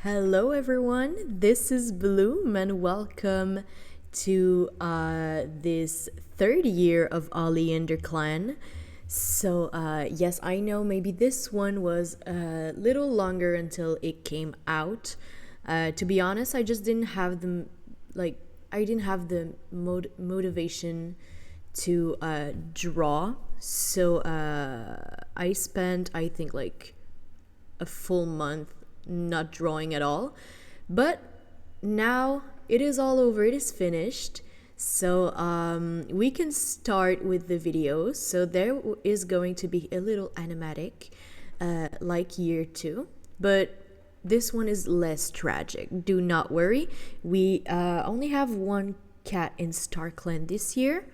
Hello, everyone. This is Bloom, and welcome to this third year of Oleanderclan. So, yes, I know maybe this one was a little longer until it came out. To be honest, I just didn't have the motivation to draw. So, I spent, I think, like a full month not drawing at all. But now it is all over, it is finished. So we can start with the videos. So there is going to be a little animatic like year 2, but this one is less tragic. Do not worry, we only have one cat in StarClan this year.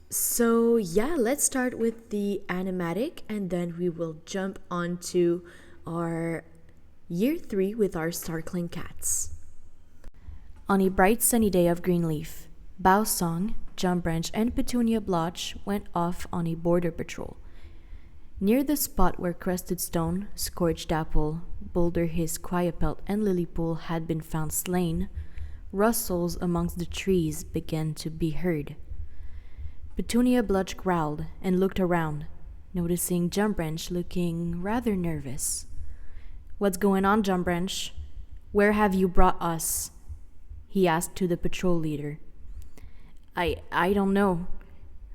So yeah, let's start with the animatic and then we will jump onto our year 3 with our StarClan cats. On a bright sunny day of Greenleaf, Bao Song, Jump Branch, and Petunia Blotch went off on a border patrol. Near the spot where Crested Stone, Scorched Apple, Boulder Hiss, Quietpelt, and Lilypool had been found slain, rustles amongst the trees began to be heard. Petunia Blotch growled and looked around, noticing Jump Branch looking rather nervous. "What's going on, Jump Branch? Where have you brought us?" he asked to the patrol leader. I don't know.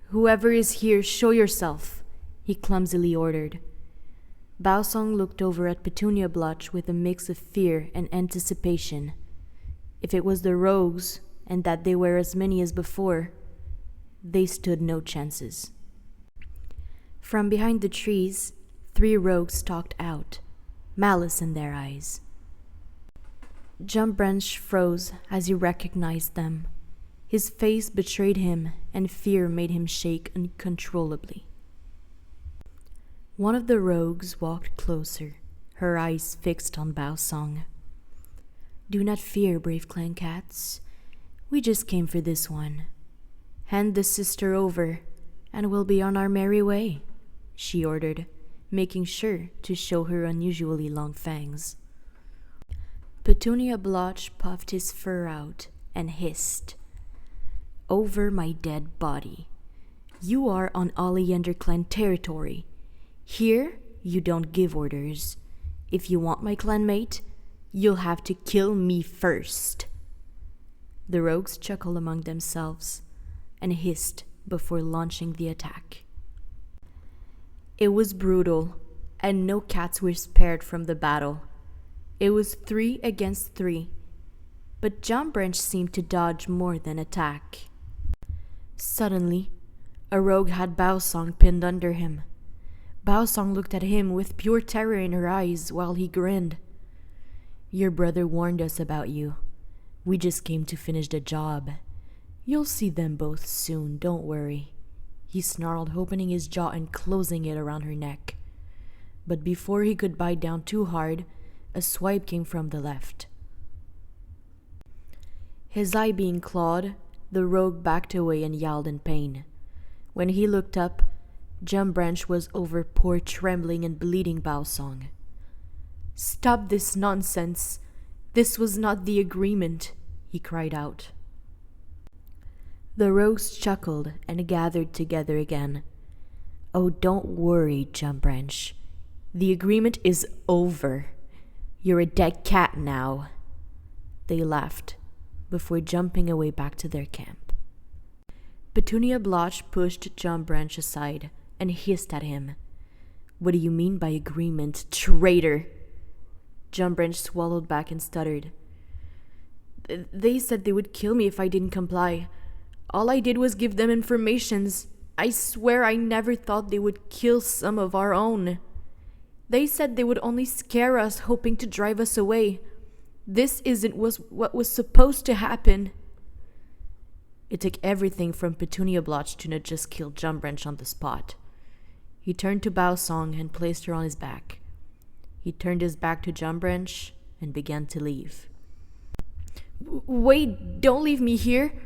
Whoever is here, show yourself," he clumsily ordered. Baosong looked over at Petunia Blotch with a mix of fear and anticipation. If it was the rogues, and that they were as many as before, they stood no chances. From behind the trees, 3 rogues stalked out, malice in their eyes. Jump Branch froze as he recognized them. His face betrayed him, and fear made him shake uncontrollably. One of the rogues walked closer, her eyes fixed on Baosong. "Do not fear, brave clan cats. We just came for this one. Hand the sister over, and we'll be on our merry way," she ordered, making sure to show her unusually long fangs. Petunia Blotch puffed his fur out and hissed, "Over my dead body. You are on Oleanderclan territory. Here, you don't give orders. If you want my clanmate, you'll have to kill me first." The rogues chuckled among themselves and hissed before launching the attack. It was brutal, and no cats were spared from the battle. It was 3 against 3, but Jump Branch seemed to dodge more than attack. Suddenly, a rogue had Baosong pinned under him. Baosong looked at him with pure terror in her eyes while he grinned. "Your brother warned us about you. We just came to finish the job. You'll see them both soon, don't worry," he snarled, opening his jaw and closing it around her neck. But before he could bite down too hard, a swipe came from the left. His eye being clawed, the rogue backed away and yowled in pain. When he looked up, Jump Branch was over poor trembling and bleeding Baosong. "Stop this nonsense! This was not the agreement," he cried out. The rogues chuckled and gathered together again. "Oh, don't worry, Jump Branch. The agreement is over. You're a dead cat now." They laughed before jumping away back to their camp. Petunia Blotch pushed Jump Branch aside and hissed at him. "What do you mean by agreement, traitor?" Jump Branch swallowed back and stuttered. "They said they would kill me if I didn't comply. All I did was give them informations. I swear I never thought they would kill some of our own. They said they would only scare us, hoping to drive us away. This isn't what was supposed to happen." It took everything from Petunia Blotch to not just kill Jump Branch on the spot. He turned to Baosong and placed her on his back. He turned his back to Jump Branch and began to leave. "Wait, don't leave me here.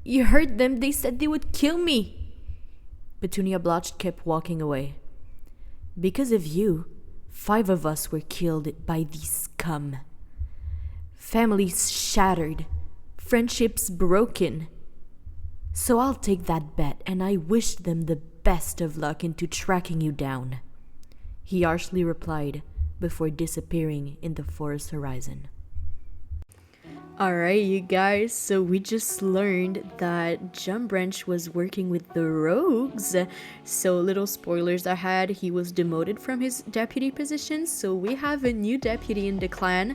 You heard them. They said they would kill me." Petunia Blotch kept walking away. "Because of you, 5 of us were killed by these scum. Families shattered, friendships broken. So I'll take that bet, and I wish them the best of luck into tracking you down," he harshly replied before disappearing in the forest horizon. Alright, you guys, so we just learned that Jump Branch was working with the rogues. So little spoilers ahead, he was demoted from his deputy position, so we have a new deputy in the clan.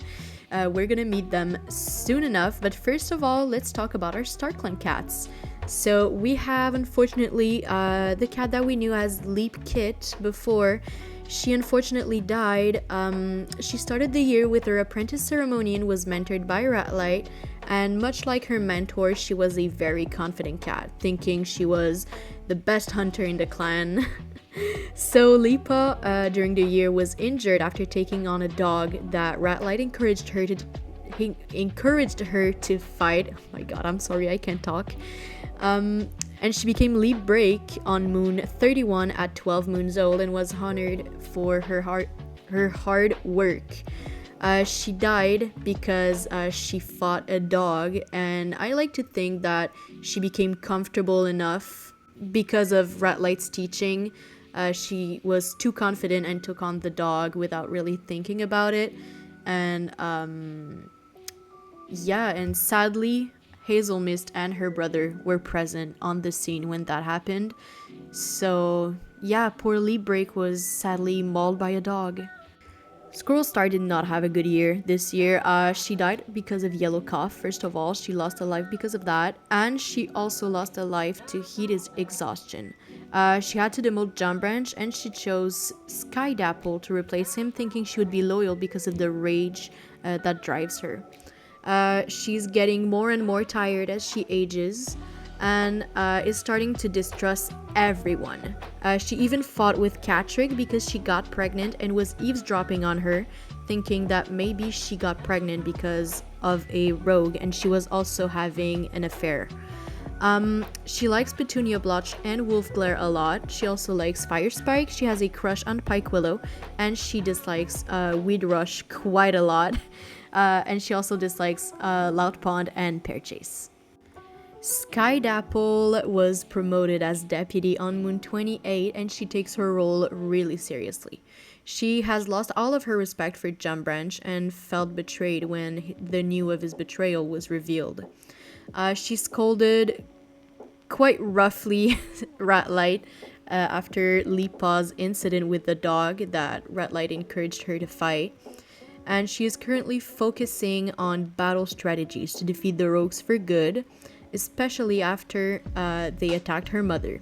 We're gonna meet them soon enough, but first of all, let's talk about our Starkland cats. So we have, unfortunately, the cat that we knew as Leap Kit before. She unfortunately died. She started the year with her apprentice ceremony and was mentored by Ratlight, and much like her mentor, she was a very confident cat, thinking she was the best hunter in the clan. So Lipa, during the year, was injured after taking on a dog that Ratlight encouraged her to fight. Oh my god, I'm sorry, I can't talk. And she became Leap Break on Moon 31 at 12 moons old and was honored for her hard work. She died because she fought a dog, and I like to think that she became comfortable enough because of Ratlight's teaching. She was too confident and took on the dog without really thinking about it. And yeah, and sadly, Hazelmist and her brother were present on the scene when that happened. So yeah, poor Leap Break was sadly mauled by a dog. Squirrel Star did not have a good year this year. She died because of yellow cough. First of all, she lost a life because of that, and she also lost a life to heat exhaustion. She had to demote Jump Branch, and she chose Skydapple to replace him, thinking she would be loyal because of the rage that drives her. She's getting more and more tired as she ages, and is starting to distrust everyone. She even fought with Catrick because she got pregnant and was eavesdropping on her, thinking that maybe she got pregnant because of a rogue and she was also having an affair. She likes Petunia Blotch and Wolfglare a lot. She also likes Fire Spike. She has a crush on Pike Willow, and she dislikes Weed Rush quite a lot. And she also dislikes Loud Pond and Pear Chase. Skydapple was promoted as deputy on Moon 28, and she takes her role really seriously. She has lost all of her respect for Jump Branch and felt betrayed when the news of his betrayal was revealed. She scolded quite roughly Ratlight after Lipa's incident with the dog that Ratlight encouraged her to fight. And she is currently focusing on battle strategies to defeat the rogues for good, especially after they attacked her mother.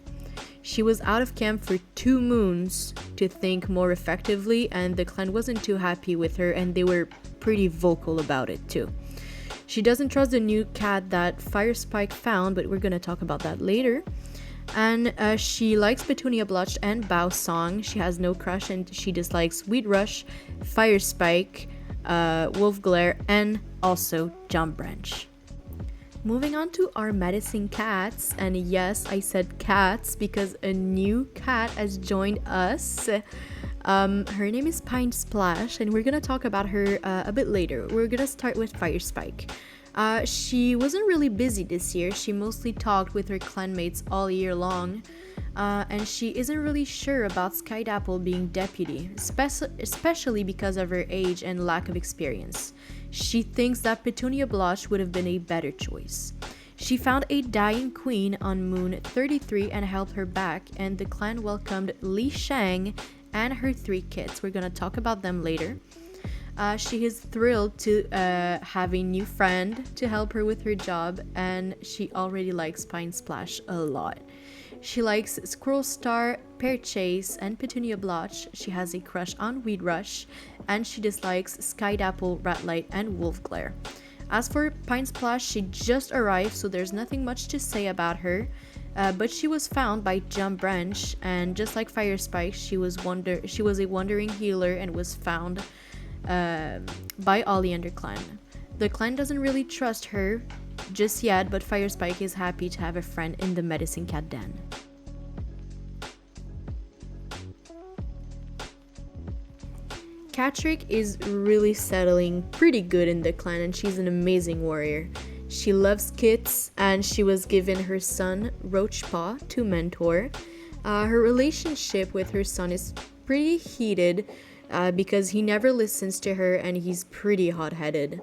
She was out of camp for 2 moons to think more effectively, and the clan wasn't too happy with her, and they were pretty vocal about it too. She doesn't trust the new cat that Fire Spike found, but we're gonna talk about that later. And she likes Petunia Blotch and Bow Song. She has no crush, and she dislikes Weed Rush, Fire Spike, Wolf Glare, and also Jump Branch. Moving on to our medicine cats, and yes, I said cats because a new cat has joined us. Her name is Pine Splash, and we're gonna talk about her a bit later. We're gonna start with Fire Spike. She wasn't really busy this year. She mostly talked with her clanmates all year long, and she isn't really sure about Skydapple being deputy, especially because of her age and lack of experience. She thinks that Petunia Blotch would have been a better choice. She found a dying queen on Moon 33 and helped her back, and the clan welcomed Li Shang and her 3 kids. We're gonna talk about them later. She is thrilled to have a new friend to help her with her job, and she already likes Pine Splash a lot. She likes Squirrel Star, Pear Chase, and Petunia Blotch. She has a crush on Weed Rush, and she dislikes Skydapple, Ratlight, and Wolf Glare. As for Pine Splash, she just arrived, so there's nothing much to say about her. But she was found by Jump Branch, and just like Fire Spike, she was a wandering healer and was found by Oleanderclan. The clan doesn't really trust her just yet, but Fire Spike is happy to have a friend in the medicine cat den. Catrick is really settling pretty good in the clan, and she's an amazing warrior. She loves kits, and she was given her son Roachpaw to mentor. Her relationship with her son is pretty heated because he never listens to her and he's pretty hot-headed.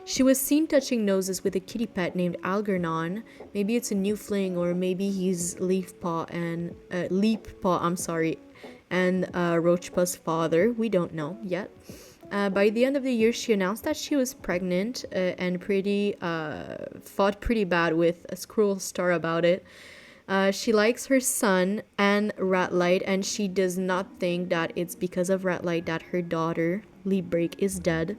She was seen touching noses with a kitty pet named Algernon. Maybe it's a new fling, or maybe he's Leafpaw and Leappaw. And Roachpaw's father. We don't know yet. By the end of the year, she announced that she was pregnant and fought pretty bad with a Squirrel Star about it. She likes her son and Ratlight, and she does not think that it's because of Ratlight that her daughter, Leapbreak, is dead.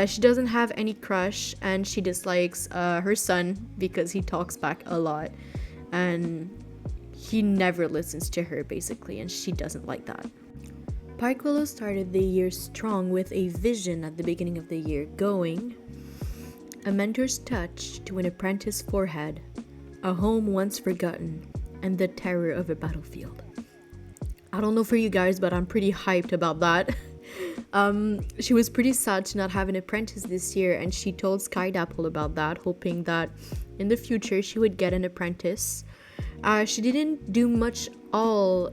She doesn't have any crush, and she dislikes her son because he talks back a lot, and he never listens to her, basically, and she doesn't like that. Pike Willow started the year strong with a vision at the beginning of the year going, a mentor's touch to an apprentice's forehead, a home once forgotten, and the terror of a battlefield. I don't know for you guys, but I'm pretty hyped about that. She was pretty sad to not have an apprentice this year, and she told Skydapple about that, hoping that in the future she would get an apprentice. She didn't do much all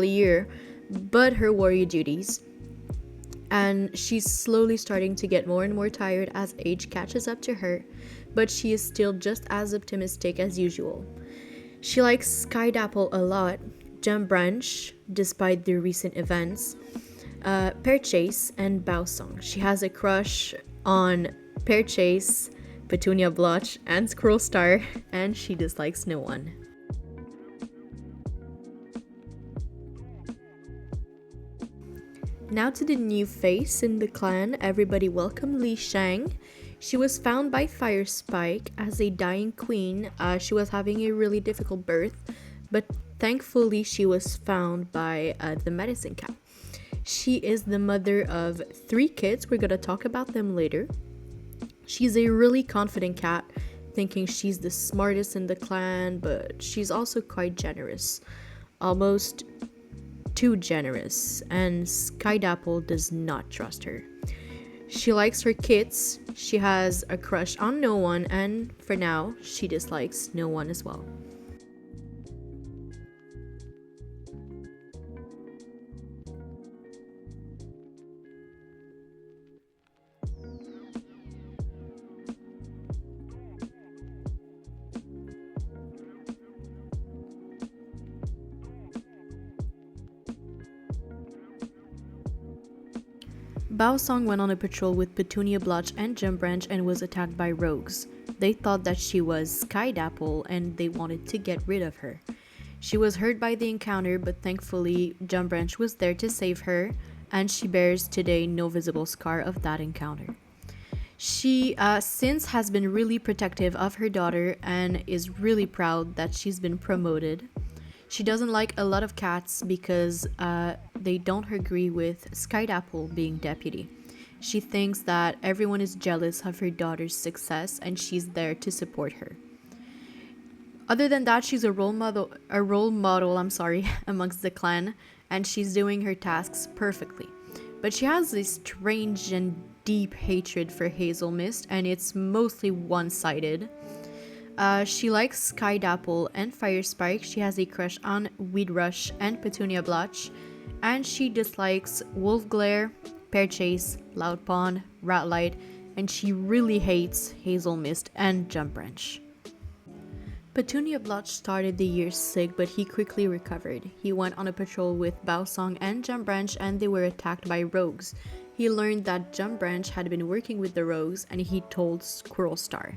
year, but her warrior duties. And she's slowly starting to get more and more tired as age catches up to her, but she is still just as optimistic as usual. She likes Skydapple a lot, Jump Branch, despite the recent events, Pearchase, and Bowsong. She has a crush on Pearchase, Petunia Blotch, and Squirrel Star, and she dislikes no one. Now to the new face in the clan. Everybody welcome Li Shang. She was found by Fire Spike as a dying queen. She was having a really difficult birth, but thankfully she was found by the medicine cat. She is the mother of 3 kids. We're gonna talk about them later. She's a really confident cat, thinking she's the smartest in the clan, but she's also quite generous. Almost too generous, and Skydapple does not trust her. She likes her kits, she has a crush on no one, and for now, she dislikes no one as well. Bowsong went on a patrol with Petunia Blotch and Jump Branch and was attacked by rogues. They thought that she was Skydapple and they wanted to get rid of her. She was hurt by the encounter, but thankfully Jump Branch was there to save her, and she bears today no visible scar of that encounter. She since has been really protective of her daughter and is really proud that she's been promoted. She doesn't like a lot of cats because they don't agree with Skydapple being deputy. She thinks that everyone is jealous of her daughter's success and she's there to support her. Other than that, she's a role model amongst the clan, and she's doing her tasks perfectly. But she has this strange and deep hatred for Hazel Mist, and it's mostly one-sided. She likes Skydapple and Fire Spike. She has a crush on Weed Rush and Petunia Blotch, and she dislikes Wolf Glare, Pearchase, Loud Pond, Ratlight, and she really hates Hazel Mist and Jump Branch. Petunia Blotch started the year sick, but he quickly recovered. He went on a patrol with Bowsong and Jump Branch, and they were attacked by rogues. He learned that Jump Branch had been working with the rogues, and he told Squirrel Star.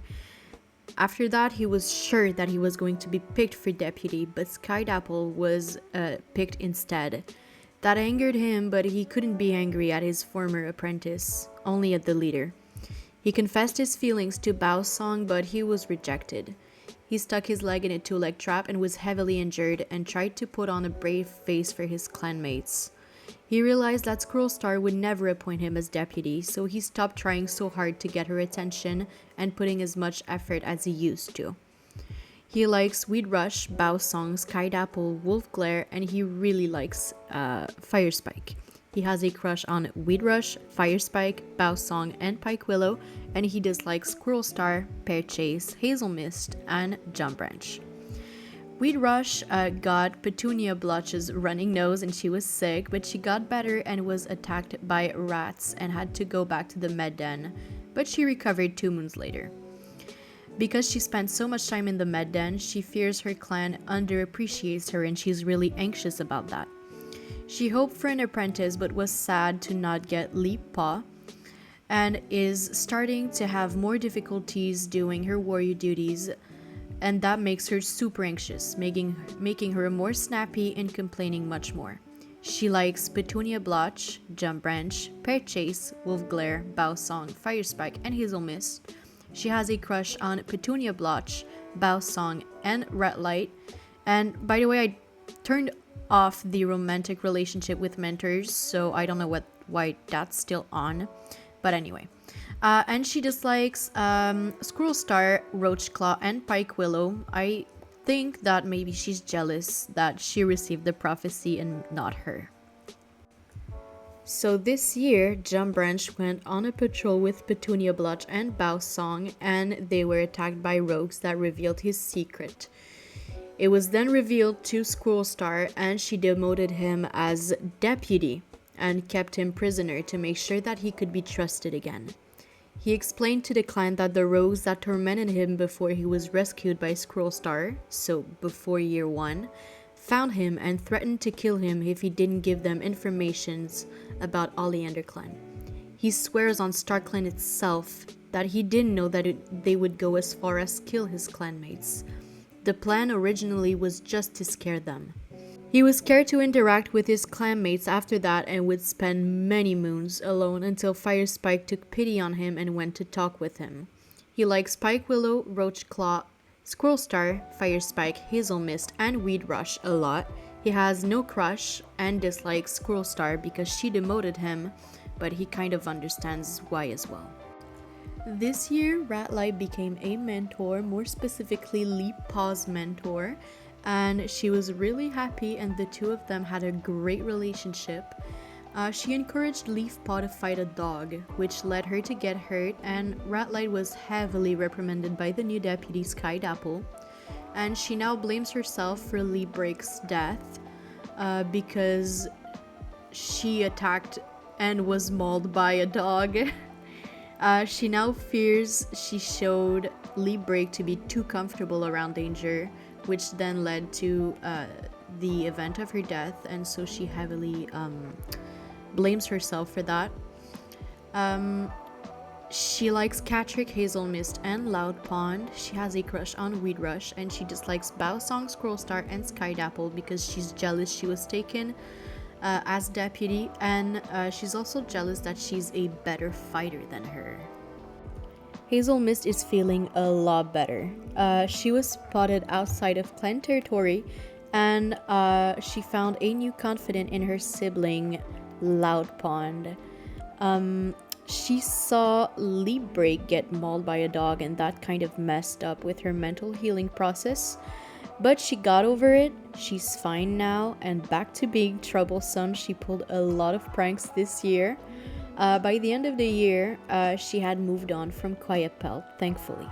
After that, he was sure that he was going to be picked for deputy, but Skydapple was picked instead. That angered him, but he couldn't be angry at his former apprentice, only at the leader. He confessed his feelings to Bowsong, but he was rejected. He stuck his leg in a 2-leg trap and was heavily injured and tried to put on a brave face for his clanmates. He realized that Squirrel Star would never appoint him as deputy, so he stopped trying so hard to get her attention and putting as much effort as he used to. He likes Weedrush, Bowsong, Skydapple, Wolfglare, and he really likes Firespike. He has a crush on Weedrush, Firespike, Bowsong, and Pike Willow, and he dislikes Squirrel Star, Pearchase, Hazel Mist, and Jump Branch. Weedrush got Petunia Blotch's running nose and she was sick, but she got better and was attacked by rats and had to go back to the med den, but she recovered 2 moons later. Because she spent so much time in the med den, she fears her clan underappreciates her and she's really anxious about that. She hoped for an apprentice but was sad to not get Leap Paw and is starting to have more difficulties doing her warrior duties, and that makes her super anxious, making her more snappy and complaining much more. She likes Petunia Blotch, Jump Branch, Pearchase, Wolfglare, Bowsong, Firespike, and Hazel Mist. She has a crush on Petunia Blotch, Bowsong, and Ratlight. And by the way, I turned off the romantic relationship with mentors, so I don't know why that's still on. But anyway. And she dislikes Squirrel Star, Roachclaw, and Pike Willow. I think that maybe she's jealous that she received the prophecy and not her. So this year, Jump Branch went on a patrol with Petunia Blotch and Bowsong, and they were attacked by rogues that revealed his secret. It was then revealed to Squirrel Star, and she demoted him as deputy and kept him prisoner to make sure that he could be trusted again. He explained to the clan that the rogues that tormented him before he was rescued by Squirrel Star, so before year 1, found him and threatened to kill him if he didn't give them informations about Oleanderclan. He swears on StarClan itself that he didn't know that they would go as far as kill his clanmates. The plan originally was just to scare them. He was scared to interact with his clanmates after that and would spend many moons alone until Firespike took pity on him and went to talk with him. He likes Pike Willow, Roachclaw, Squirrel Star, Firespike, Hazel Mist, and Weedrush a lot. He has no crush and dislikes Squirrel Star because she demoted him, but he kind of understands why as well. This year, Ratlight became a mentor, more specifically Leap Paw's mentor, and she was really happy and the two of them had a great relationship. She encouraged Leaf Paw to fight a dog, which led her to get hurt, and Ratlight was heavily reprimanded by the new deputy Skydapple, and she now blames herself for Leap Break's death because she attacked and was mauled by a dog. She now fears she showed Leap Break to be too comfortable around danger, which then led to the event of her death, and so she heavily blames herself for that. She likes Catrick, Hazel Mist, and Loud Pond. She has a crush on Weedrush, and she dislikes Bowsong, Squirrel Star, and Skydapple because she's jealous she was taken as deputy, and she's also jealous that she's a better fighter than her. Hazel Mist is feeling a lot better. She was spotted outside of clan territory, and she found a new confidant in her sibling, Loud Pond. She saw Leap Break get mauled by a dog, and that kind of messed up with her mental healing process. But she got over it, she's fine now, and back to being troublesome. She pulled a lot of pranks this year. By the end of the year, she had moved on from Quiet Pelt, thankfully.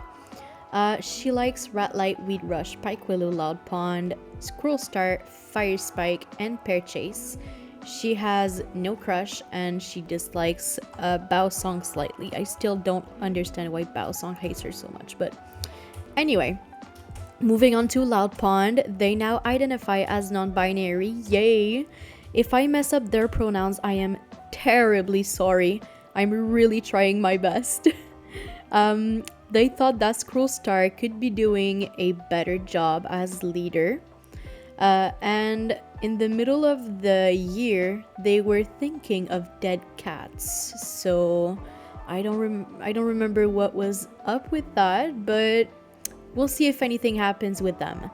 She likes Ratlight, Weedrush, Pike Willow, Loud Pond, Squirrel Star, Firespike, and Pearchase. She has no crush, and she dislikes Bowsong slightly. I still don't understand why Bowsong hates her so much, but anyway. Moving on to Loud Pond, they now identify as non-binary. Yay! If I mess up their pronouns, I am terribly sorry. I'm really trying my best. They thought that Squirrel Star could be doing a better job as leader. And in the middle of the year, they were thinking of dead cats. So I don't remember what was up with that, but we'll see if anything happens with them.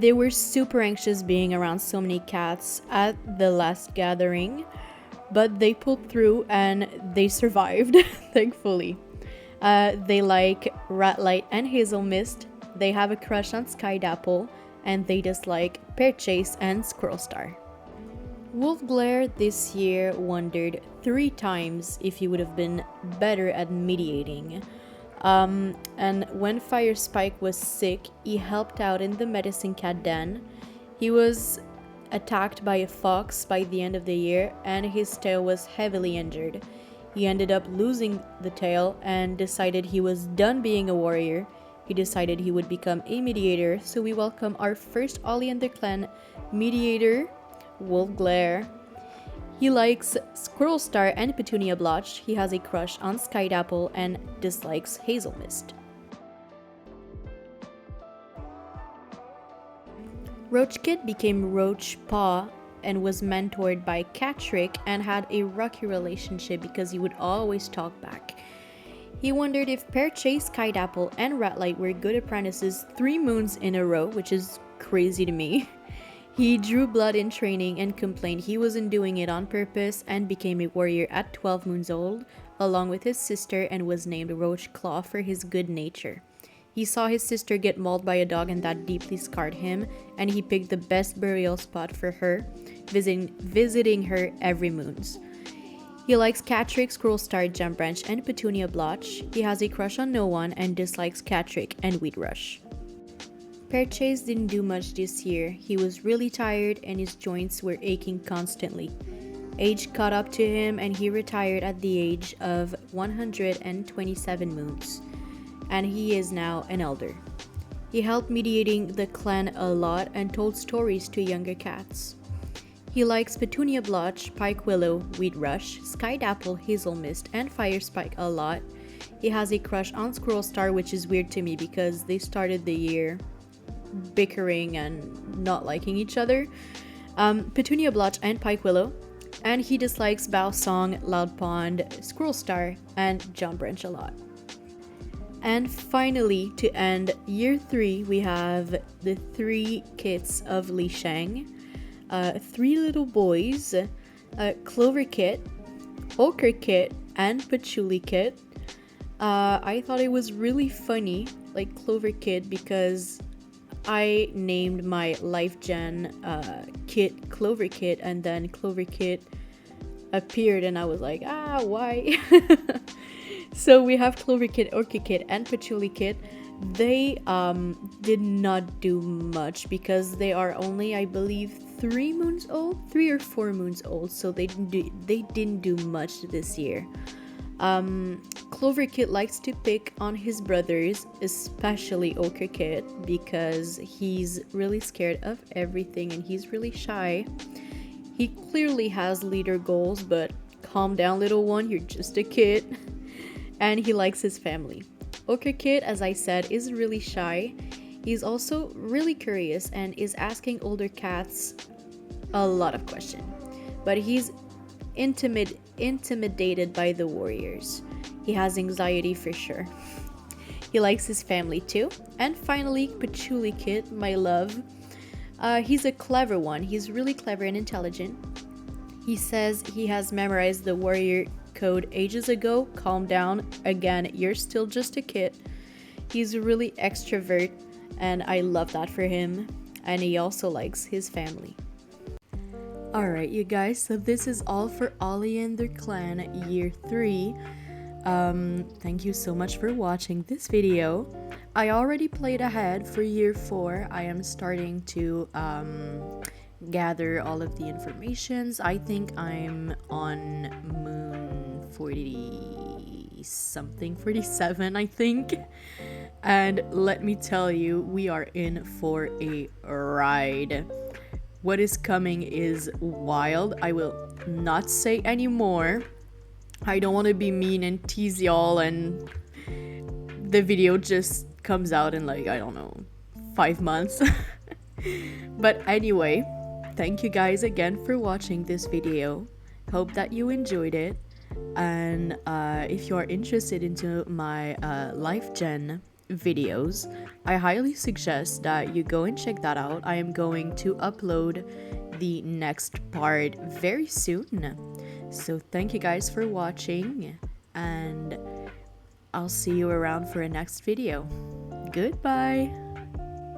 They were super anxious being around so many cats at the last gathering, but they pulled through and they survived, thankfully. They like Ratlight and Hazel Mist. They have a crush on Skydapple, and they dislike Pearchase and Squirrelstar. Wolfglare this year wondered 3 times if he would have been better at mediating. And when Fire Spike was sick, he helped out in the medicine cat den. He was attacked by a fox by the end of the year, and his tail was heavily injured. He ended up losing the tail and decided he was done being a warrior. He decided he would become a mediator, so we welcome our first Oleanderclan mediator, Wolfglare. He likes Squirrelstar and Petunia Blotch. He has a crush on Skydapple and dislikes Hazelmist. Roachkit became Roachpaw and was mentored by Catrick and had a rocky relationship because he would always talk back. He wondered if Pearchase, Skydapple, and Ratlight were good apprentices 3 moons in a row, which is crazy to me. He drew blood in training and complained he wasn't doing it on purpose and became a warrior at 12 moons old, along with his sister, and was named Roachclaw for his good nature. He saw his sister get mauled by a dog and that deeply scarred him, and he picked the best burial spot for her, visiting her every moons. He likes Catrick, Squirrelstar, Jumpbranch, and Petunia Blotch. He has a crush on no one and dislikes Catrick and Weedrush. Pearchase didn't do much this year. He was really tired and his joints were aching constantly. Age caught up to him and he retired at the age of 127 moons. And he is now an elder. He helped mediating the clan a lot and told stories to younger cats. He likes Petunia Blotch, Pike Willow, Weedrush, Skydapple, Hazelmist, and Fire Spike a lot. He has a crush on Squirrelstar, which is weird to me because they started the year bickering and not liking each other. Petunia Blotch and Pike Willow. And he dislikes Bow Song, Loud Pond, Squirrelstar, and Jumpbranch a lot. And finally, to end year 3, we have the 3 kits of Li Shang. 3 little boys, Clover Kit, Ochre Kit, and Patchouli Kit. I thought it was really funny, like Clover Kit, because I named my Life Gen kit Clover Kit, and then Clover Kit appeared and I was like, why? So we have Clover Kit, Orchid Kit, and Patchouli Kit. They did not do much because they are only, I believe, 3 moons old, 3 or 4 moons old, so they didn't do much this year. Clover Kit likes to pick on his brothers, especially Ochre Kit, because he's really scared of everything and he's really shy. He clearly has leader goals, but calm down, little one, you're just a kid. And he likes his family. Ochre Kit, as I said, is really shy. He's also really curious and is asking older cats a lot of questions. But he's intimidated by the warriors. He has anxiety for sure. He likes his family too. And finally, Patchouli Kit, my love. He's a clever one. He's really clever and intelligent. He says he has memorized the warrior code ages ago. Calm down. Again, you're still just a kid. He's really extrovert and I love that for him. And he also likes his family. Alright, you guys, so this is all for Oleanderclan Year 3. Thank you so much for watching this video. I already played ahead for Year 4. I am starting to gather all of the informations. I think I'm on moon 40 something, 47 I think. And let me tell you, we are in for a ride. What is coming is wild. I will not say any more. I don't want to be mean and tease y'all and the video just comes out in like, I don't know, 5 months. But anyway, thank you guys again for watching this video. Hope that you enjoyed it. And if you are interested into my Life Gen videos, I highly suggest that you go and check that out. I am going to upload the next part very soon. So thank you guys for watching and I'll see you around for a next video. Goodbye.